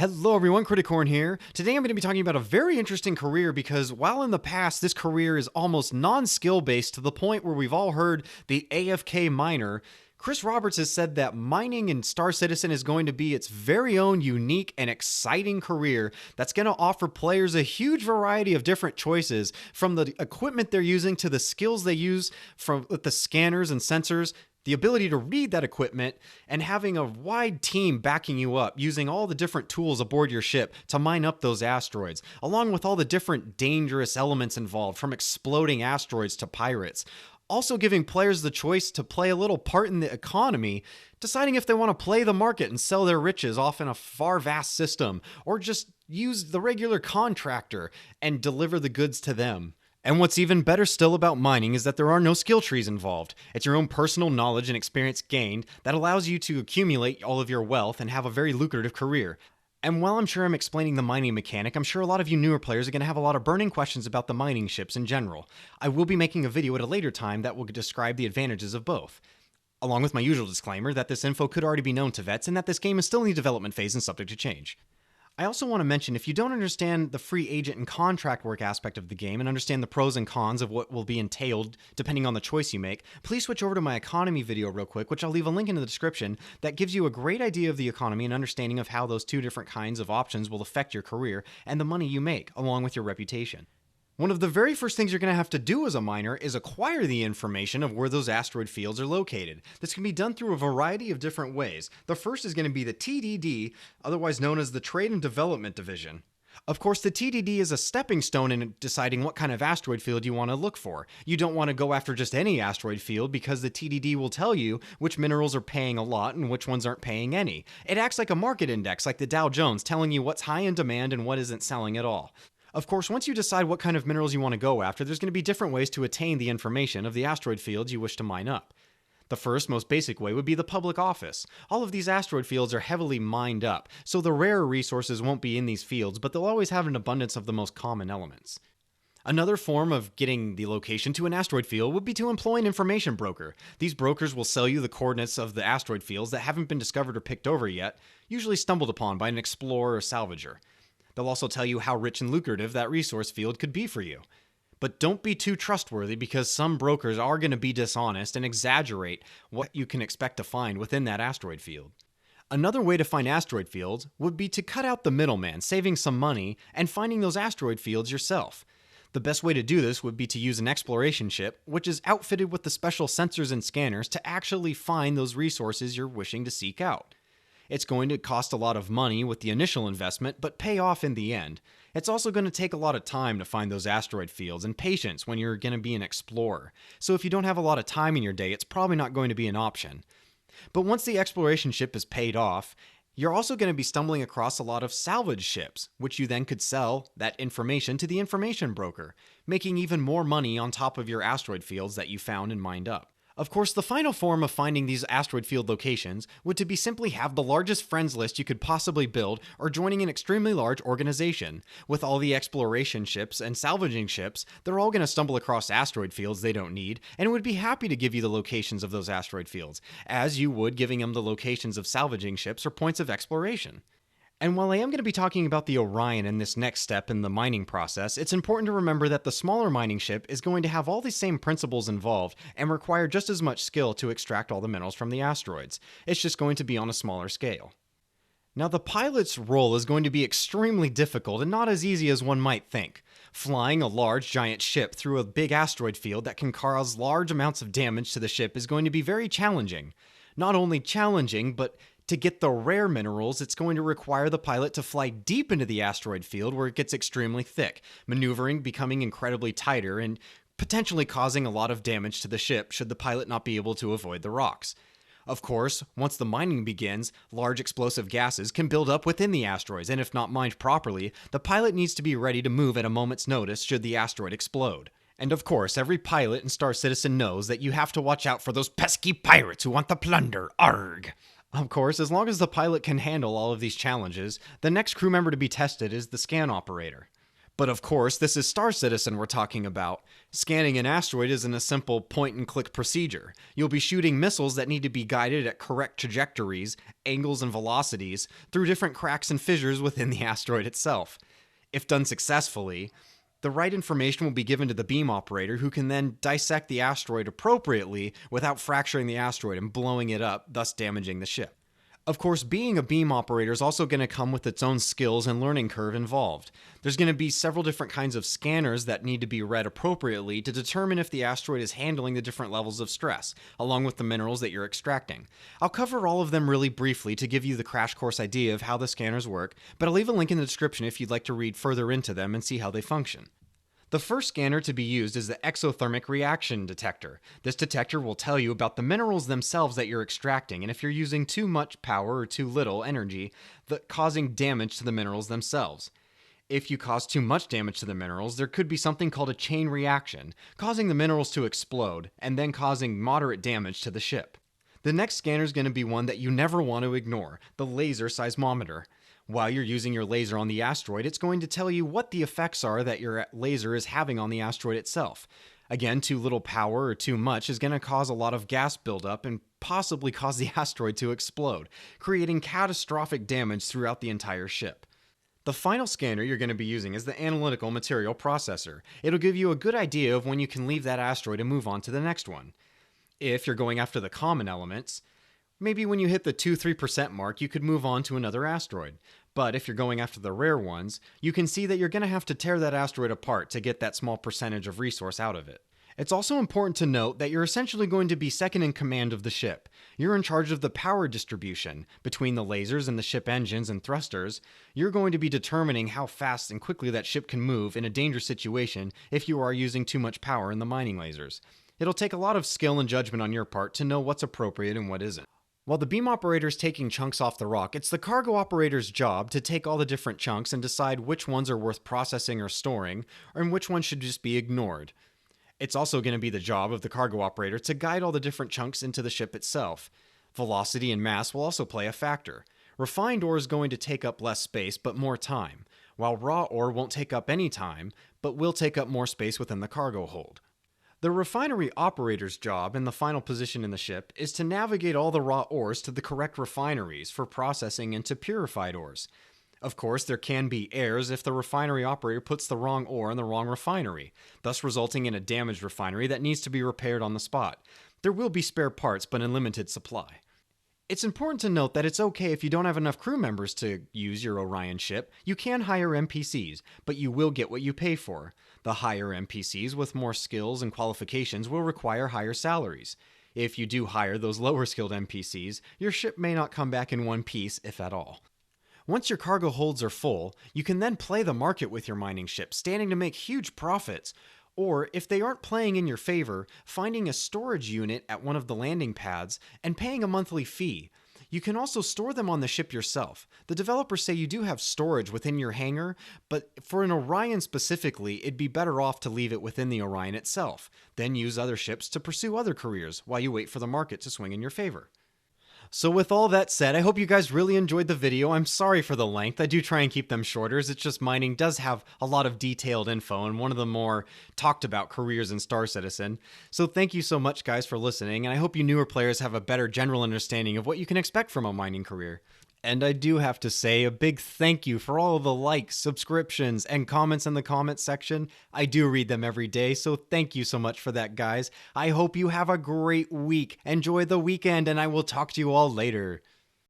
Hello everyone, Criticorn here. Today I'm going to be talking about a very interesting career because while in the past this career is almost non-skill based to the point where we've all heard the AFK miner, Chris Roberts has said that mining in Star Citizen is going to be its very own unique and exciting career that's going to offer players a huge variety of different choices, from the equipment they're using to the skills they use from the scanners and sensors, the ability to read that equipment, and having a wide team backing you up using all the different tools aboard your ship to mine up those asteroids, along with all the different dangerous elements involved, from exploding asteroids to pirates. Also giving players the choice to play a little part in the economy, deciding if they want to play the market and sell their riches off in a far vast system, or just use the regular contractor and deliver the goods to them. And what's even better still about mining is that there are no skill trees involved. It's your own personal knowledge and experience gained that allows you to accumulate all of your wealth and have a very lucrative career. And while I'm sure I'm explaining the mining mechanic, I'm sure a lot of you newer players are going to have a lot of burning questions about the mining ships in general. I will be making a video at a later time that will describe the advantages of both, along with my usual disclaimer that this info could already be known to vets and that this game is still in the development phase and subject to change. I also want to mention, if you don't understand the free agent and contract work aspect of the game and understand the pros and cons of what will be entailed depending on the choice you make, please switch over to my economy video real quick, which I'll leave a link in the description, that gives you a great idea of the economy and understanding of how those two different kinds of options will affect your career and the money you make, along with your reputation. One of the very first things you're going to have to do as a miner is acquire the information of where those asteroid fields are located. This can be done through a variety of different ways. The first is going to be the TDD, otherwise known as the Trade and Development Division. Of course, the TDD is a stepping stone in deciding what kind of asteroid field you want to look for. You don't want to go after just any asteroid field because the TDD will tell you which minerals are paying a lot and which ones aren't paying any. It acts like a market index, like the Dow Jones, telling you what's high in demand and what isn't selling at all. Of course, once you decide what kind of minerals you want to go after, there's going to be different ways to attain the information of the asteroid fields you wish to mine up. The first, most basic way would be the public office. All of these asteroid fields are heavily mined up, so the rarer resources won't be in these fields, but they'll always have an abundance of the most common elements. Another form of getting the location to an asteroid field would be to employ an information broker. These brokers will sell you the coordinates of the asteroid fields that haven't been discovered or picked over yet, usually stumbled upon by an explorer or salvager. They'll also tell you how rich and lucrative that resource field could be for you. But don't be too trustworthy, because some brokers are going to be dishonest and exaggerate what you can expect to find within that asteroid field. Another way to find asteroid fields would be to cut out the middleman, saving some money, and finding those asteroid fields yourself. The best way to do this would be to use an exploration ship, which is outfitted with the special sensors and scanners to actually find those resources you're wishing to seek out. It's going to cost a lot of money with the initial investment, but pay off in the end. It's also going to take a lot of time to find those asteroid fields, and patience when you're going to be an explorer. So if you don't have a lot of time in your day, it's probably not going to be an option. But once the exploration ship is paid off, you're also going to be stumbling across a lot of salvage ships, which you then could sell that information to the information broker, making even more money on top of your asteroid fields that you found and mined up. Of course, the final form of finding these asteroid field locations would to be simply have the largest friends list you could possibly build, or joining an extremely large organization. With all the exploration ships and salvaging ships, they're all going to stumble across asteroid fields they don't need, and would be happy to give you the locations of those asteroid fields, as you would giving them the locations of salvaging ships or points of exploration. And while I am going to be talking about the Orion in this next step in the mining process, it's important to remember that the smaller mining ship is going to have all the same principles involved and require just as much skill to extract all the minerals from the asteroids. It's just going to be on a smaller scale. Now, the pilot's role is going to be extremely difficult and not as easy as one might think. Flying a large giant ship through a big asteroid field that can cause large amounts of damage to the ship is going to be very challenging. Not only challenging, but to get the rare minerals, it's going to require the pilot to fly deep into the asteroid field where it gets extremely thick, maneuvering becoming incredibly tighter and potentially causing a lot of damage to the ship should the pilot not be able to avoid the rocks. Of course, once the mining begins, large explosive gases can build up within the asteroids, and if not mined properly, the pilot needs to be ready to move at a moment's notice should the asteroid explode. And of course, every pilot in Star Citizen knows that you have to watch out for those pesky pirates who want the plunder, arg! Of course, as long as the pilot can handle all of these challenges, the next crew member to be tested is the scan operator. But of course, this is Star Citizen we're talking about. Scanning an asteroid isn't a simple point-and-click procedure. You'll be shooting missiles that need to be guided at correct trajectories, angles, and velocities through different cracks and fissures within the asteroid itself. If done successfully, the right information will be given to the beam operator, who can then dissect the asteroid appropriately without fracturing the asteroid and blowing it up, thus damaging the ship. Of course, being a beam operator is also going to come with its own skills and learning curve involved. There's going to be several different kinds of scanners that need to be read appropriately to determine if the asteroid is handling the different levels of stress, along with the minerals that you're extracting. I'll cover all of them really briefly to give you the crash course idea of how the scanners work, but I'll leave a link in the description if you'd like to read further into them and see how they function. The first scanner to be used is the Exothermic reaction detector. This detector will tell you about the minerals themselves that you're extracting, and if you're using too much power or too little energy, causing damage to the minerals themselves. If you cause too much damage to the minerals, there could be something called a chain reaction, causing the minerals to explode, and then causing moderate damage to the ship. The next scanner is going to be one that you never want to ignore, the Laser Seismometer. While you're using your laser on the asteroid, it's going to tell you what the effects are that your laser is having on the asteroid itself. Again, too little power or too much is going to cause a lot of gas buildup and possibly cause the asteroid to explode, creating catastrophic damage throughout the entire ship. The final scanner you're going to be using is the Analytical material processor. It'll give you a good idea of when you can leave that asteroid and move on to the next one. If you're going after the common elements, maybe when you hit the 2-3% mark, you could move on to another asteroid. But if you're going after the rare ones, you can see that you're going to have to tear that asteroid apart to get that small percentage of resource out of it. It's also important to note that you're essentially going to be second in command of the ship. You're in charge of the power distribution between the lasers and the ship engines and thrusters. You're going to be determining how fast and quickly that ship can move in a dangerous situation if you are using too much power in the mining lasers. It'll take a lot of skill and judgment on your part to know what's appropriate and what isn't. While the beam operator is taking chunks off the rock, it's the cargo operator's job to take all the different chunks and decide which ones are worth processing or storing, and which ones should just be ignored. It's also going to be the job of the cargo operator to guide all the different chunks into the ship itself. Velocity and mass will also play a factor. Refined ore is going to take up less space but more time, while raw ore won't take up any time, but will take up more space within the cargo hold. The refinery operator's job in the final position in the ship is to navigate all the raw ores to the correct refineries for processing into purified ores. Of course, there can be errors if the refinery operator puts the wrong ore in the wrong refinery, thus resulting in a damaged refinery that needs to be repaired on the spot. There will be spare parts, but in limited supply. It's important to note that it's okay if you don't have enough crew members to use your Orion ship. You can hire NPCs, but you will get what you pay for. The higher NPCs with more skills and qualifications will require higher salaries. If you do hire those lower skilled NPCs, your ship may not come back in one piece, if at all. Once your cargo holds are full, you can then play the market with your mining ship, standing to make huge profits. Or, if they aren't playing in your favor, finding a storage unit at one of the landing pads and paying a monthly fee. You can also store them on the ship yourself. The developers say you do have storage within your hangar, but for an Orion specifically, it'd be better off to leave it within the Orion itself, then use other ships to pursue other careers while you wait for the market to swing in your favor. So with all that said, I hope you guys really enjoyed the video. I'm sorry for the length. I do try and keep them shorter. It's just mining does have a lot of detailed info and one of the more talked about careers in Star Citizen. So thank you so much guys for listening, and I hope you newer players have a better general understanding of what you can expect from a mining career. And I do have to say a big thank you for all of the likes, subscriptions, and comments in the comments section. I do read them every day, so thank you so much for that, guys. I hope you have a great week. Enjoy the weekend, and I will talk to you all later.